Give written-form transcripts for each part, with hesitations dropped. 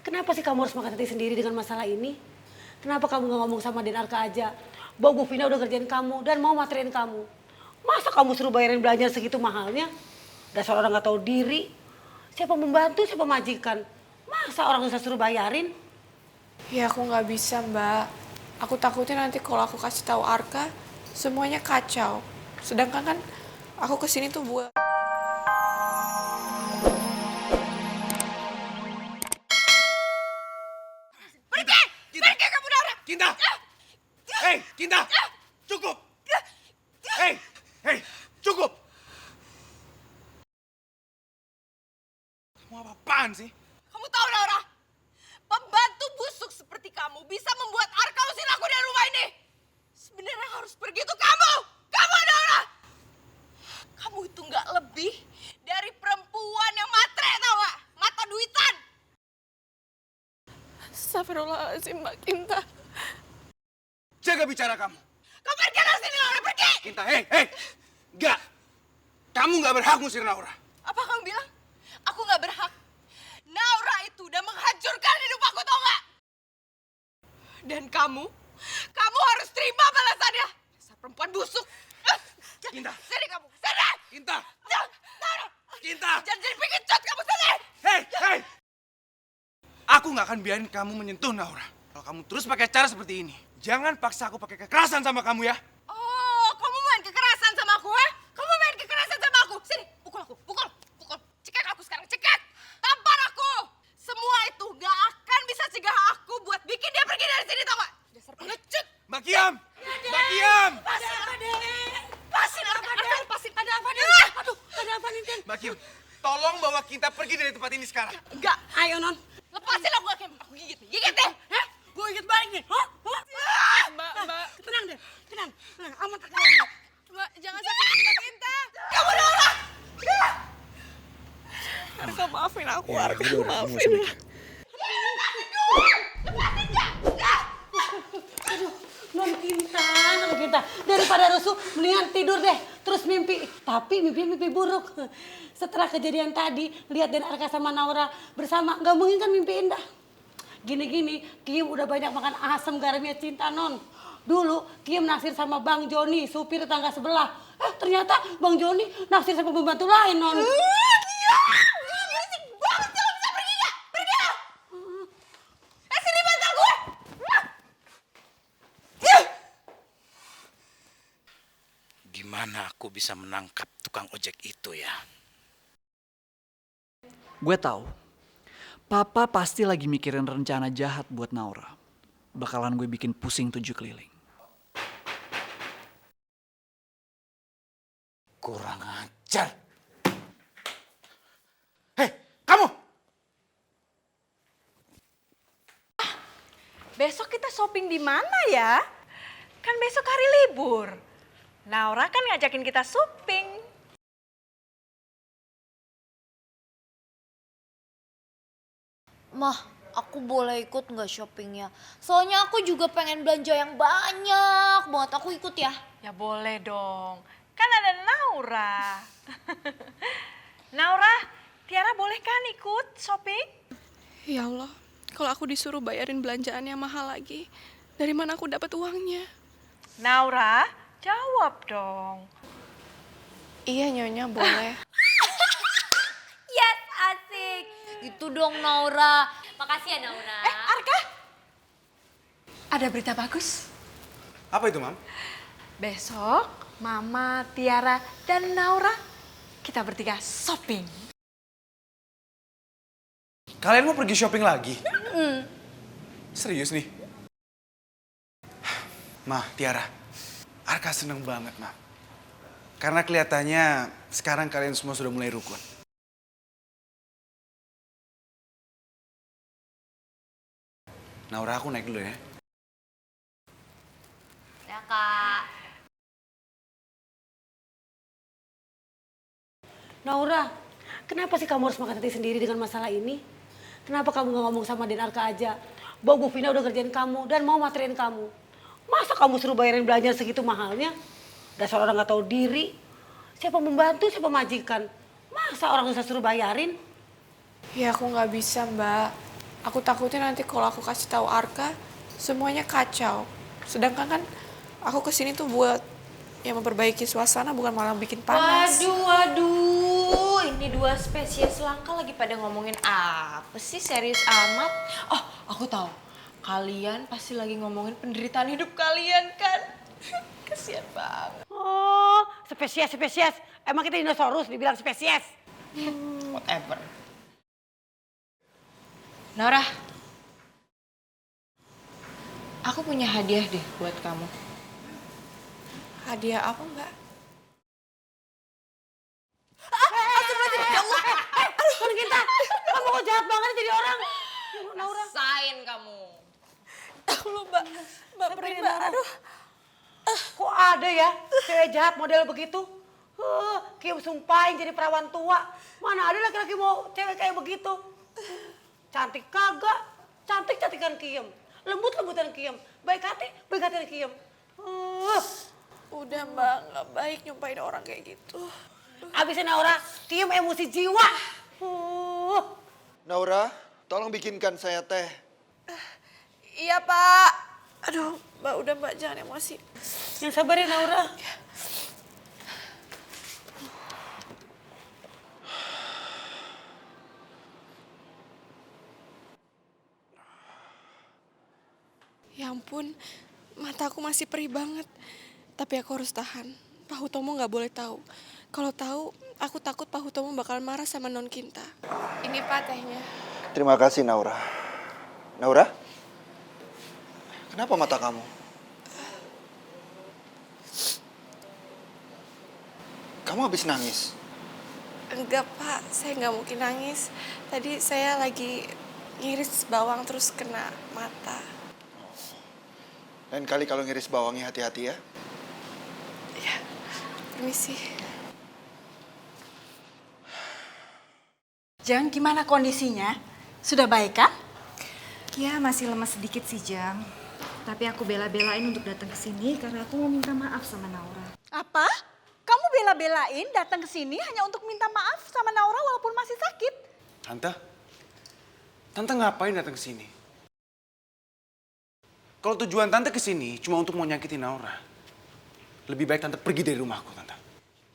Kenapa sih kamu harus makan hati sendiri dengan masalah ini? Kenapa kamu gak ngomong sama Den Arka aja? Bahwa Bu Vina udah kerjain kamu dan mau materin kamu. Masa kamu suruh bayarin belanja segitu mahalnya? Dasar orang gak tahu diri. Siapa membantu, siapa majikan. Masa orang bisa suruh bayarin? Ya aku nggak bisa, Mbak. Aku takutnya nanti kalau aku kasih tahu Arka, semuanya kacau. Sedangkan kan aku kesini tuh buat... Pergi kamu Naura! Cinta! Hei, Cinta! Cukup! Hei, cukup! Kamu apa-apaan sih? Kamu tahu Naura? Pembantu busuk seperti kamu bisa membuat Arka usir aku dari rumah ini. Sebenarnya harus pergi itu kamu! Kamu Naura! Kamu itu nggak lebih dari perempuan yang matre tau gak? Mata duitan! Astagfirullahaladzim, Mbak Kinta. Jaga bicara kamu. Kamu pergi dari sini Naura, pergi! Cinta, hei! Enggak! Kamu nggak berhak ngusir Naura. Apa kamu bilang? Aku nggak berhak. Naura itu udah menghancurkan hidup aku tau gak? Dan kamu harus terima balasannya. Dasar perempuan busuk. Cinta. Sini kamu, sini! Cinta! Naura! Cinta! Jangan jadi pengecut kamu sini! Hei! Aku nggak akan biarin kamu menyentuh Naura. Kalau kamu terus pakai cara seperti ini, jangan paksa aku pakai kekerasan sama kamu ya. Oh, kamu main kekerasan sama aku, ya? Kamu main kekerasan sama aku. Sini, pukul aku, pukul. Cekek aku sekarang, cekek. Tampar aku. Semua itu gak akan bisa cegah aku buat bikin dia pergi dari sini, tau gak? Dasar pengecut. Mbak Kiam! Mbak Kiam! Lepasin apa, Den? Lepasin apa, Den? Lepasin. Ada apa, Den? Aduh, ada apa nih, Den? Mbak Kiam, tolong bawa kita pergi dari tempat ini sekarang. Enggak. Ayo, Non. Lepasin aku, gak Kim. Aku gigit nih, gigit deh. Hah? Gue gigit balik nih. Hah? Mbak. Tenang deh, tenang. Aman tak kenapa. Mbak, jangan sakitin Mbak Kinta. Kamu Naura! Arka, maafin aku. Ya, Arka, udah, maafin. Non Kinta. Daripada rusuh, mendingan tidur deh. Terus mimpi. Tapi mimpi buruk. Setelah kejadian tadi, lihat Den Arka sama Naura bersama. Gak mungkin kan mimpi indah. Gini, Kim udah banyak makan asam garamnya cinta, Non. Dulu, Kim naksir sama Bang Joni, supir tetangga sebelah. Ternyata Bang Joni naksir sama pembantu lain, Non. Berisik banget, kamu bisa pergi gak? Pergi lo! Sini bantal gue! Gimana aku bisa menangkap tukang ojek itu ya? Gue tahu, Papa pasti lagi mikirin rencana jahat buat Naura. Bakalan gue bikin pusing 7 keliling. Kurang ajar. Hei, kamu! Besok kita shopping di mana ya? Kan besok hari libur. Naura kan ngajakin kita shopping. Mah, aku boleh ikut nggak shoppingnya? Soalnya aku juga pengen belanja yang banyak banget. Aku ikut ya. Ya boleh dong. Kan ada Naura. Naura, Tiara boleh kan ikut shopping? Ya Allah, kalau aku disuruh bayarin belanjaan yang mahal lagi, dari mana aku dapat uangnya? Naura, jawab dong. Iya, Nyonya, boleh. Yes, asik. Gitu dong, Naura. Makasih ya, Naura. Arka, ada berita bagus. Apa itu, Mam? Besok Mama, Tiara, dan Naura kita bertiga shopping. Kalian mau pergi shopping lagi? Serius nih? Mah, Tiara, Arka seneng banget, Mah. Karena kelihatannya sekarang kalian semua sudah mulai rukun. Naura, aku naik dulu ya. Ya, Kak. Naura, kenapa sih kamu harus makan hati sendiri dengan masalah ini? Kenapa kamu gak ngomong sama Den Arka aja? Bahwa Bu Vina udah kerjain kamu dan mau materin kamu. Masa kamu suruh bayarin belanja segitu mahalnya? Dasar orang gak tahu diri. Siapa membantu, siapa majikan. Masa orang bisa suruh bayarin? Ya aku nggak bisa, Mbak. Aku takutnya nanti kalau aku kasih tahu Arka, semuanya kacau. Sedangkan kan aku kesini tuh buat memperbaiki suasana, bukan malah bikin panas. Waduh, ini dua spesies langka lagi pada ngomongin apa sih, serius amat? Oh, aku tahu. Kalian pasti lagi ngomongin penderitaan hidup kalian kan? Kasian banget. Oh, spesies. Emang kita dinosaurus dibilang spesies? Whatever. Nora, aku punya hadiah deh buat kamu. Hadiah apa, Mbak? Aduh, kita, kamu kok jahat banget jadi orang? Naura. Rasain kamu. Aduh, Mbak Prima, aduh. Kok ada ya cewek jahat model begitu? Kiem sumpahin jadi perawan tua. Mana ada laki-laki mau cewek kayak begitu? Cantik kagak, cantikan Kiem. Lembut-lembutan Kiem. Baik hati Kiem. Udah, Mbak, nggak baik nyumpahin orang kayak gitu. Abisin Naura, Kiem emosi jiwa. Naura, tolong bikinkan saya teh. Iya, Pak. Aduh, Mbak, udah Mbak, jangan emosi. Yang sabar ya Naura. Ya ampun, mataku masih perih banget. Tapi aku harus tahan. Pak Hutomo nggak boleh tahu. Kalau tahu, aku takut Pak Hutomo bakal marah sama Non Kinta. Ini Pak tehnya. Terima kasih, Naura. Naura? Kenapa mata kamu? Kamu habis nangis? Enggak, Pak. Saya nggak mungkin nangis. Tadi saya lagi ngiris bawang terus kena mata. Lain kali kalau ngiris bawangnya hati-hati ya. Ya, permisi. Jang, gimana kondisinya? Sudah baik kan? Ya, masih lemas sedikit sih, Jang. Tapi aku bela-belain untuk datang ke sini karena aku mau minta maaf sama Naura. Apa? Kamu bela-belain datang ke sini hanya untuk minta maaf sama Naura walaupun masih sakit? Tante ngapain datang ke sini? Kalau tujuan Tante ke sini cuma untuk mau nyakitin Naura, lebih baik Tante pergi dari rumahku, Tante.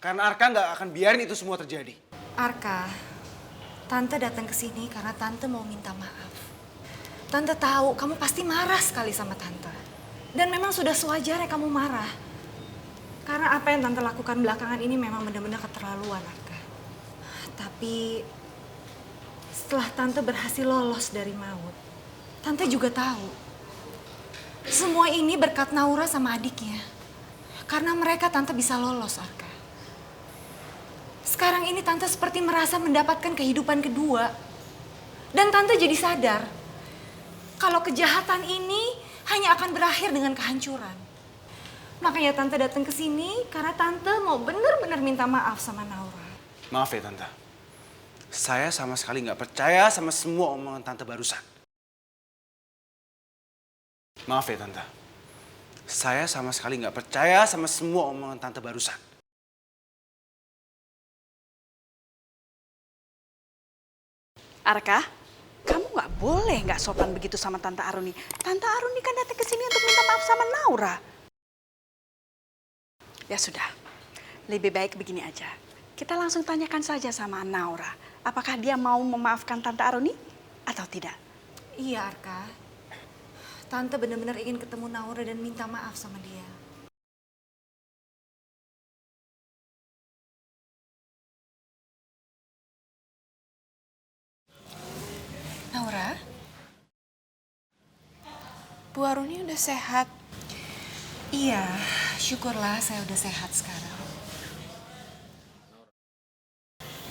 Karena Arka nggak akan biarin itu semua terjadi. Arka, Tante datang ke sini karena Tante mau minta maaf. Tante tahu kamu pasti marah sekali sama Tante. Dan memang sudah sewajarnya kamu marah. Karena apa yang Tante lakukan belakangan ini memang benar-benar keterlaluan, Arka. Tapi setelah Tante berhasil lolos dari maut, Tante juga tahu semua ini berkat Naura sama adiknya. Karena mereka Tante bisa lolos, Arka. Sekarang ini Tante seperti merasa mendapatkan kehidupan kedua. Dan Tante jadi sadar kalau kejahatan ini hanya akan berakhir dengan kehancuran. Makanya Tante datang ke sini karena Tante mau benar-benar minta maaf sama Naura. Maaf ya, Tante. Saya sama sekali nggak percaya sama semua omongan Tante barusan. Maaf ya, Tante. Saya sama sekali nggak percaya sama semua omongan Tante barusan. Arka, kamu nggak boleh nggak sopan begitu sama Tante Aruni. Tante Aruni kan datang ke sini untuk minta maaf sama Naura. Ya sudah, lebih baik begini aja. Kita langsung tanyakan saja sama Naura. Apakah dia mau memaafkan Tante Aruni atau tidak? Iya, Arka. Tante benar-benar ingin ketemu Naura dan minta maaf sama dia. Naura? Bu Aruni udah sehat. Iya, syukurlah saya udah sehat sekarang.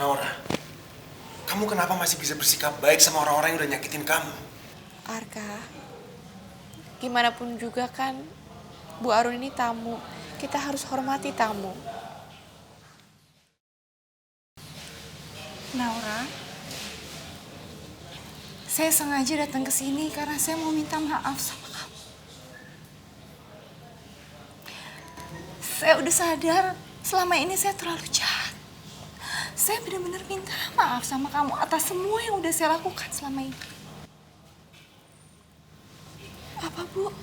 Naura, kamu kenapa masih bisa bersikap baik sama orang-orang yang udah nyakitin kamu? Arka, gimana pun juga kan Bu Aruni ini tamu. Kita harus hormati tamu. Naura, saya sengaja datang ke sini karena saya mau minta maaf sama kamu. Saya udah sadar selama ini saya terlalu jahat. Saya benar-benar minta maaf sama kamu atas semua yang udah saya lakukan selama ini. Ibu.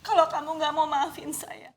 Kalau kamu nggak mau maafin saya,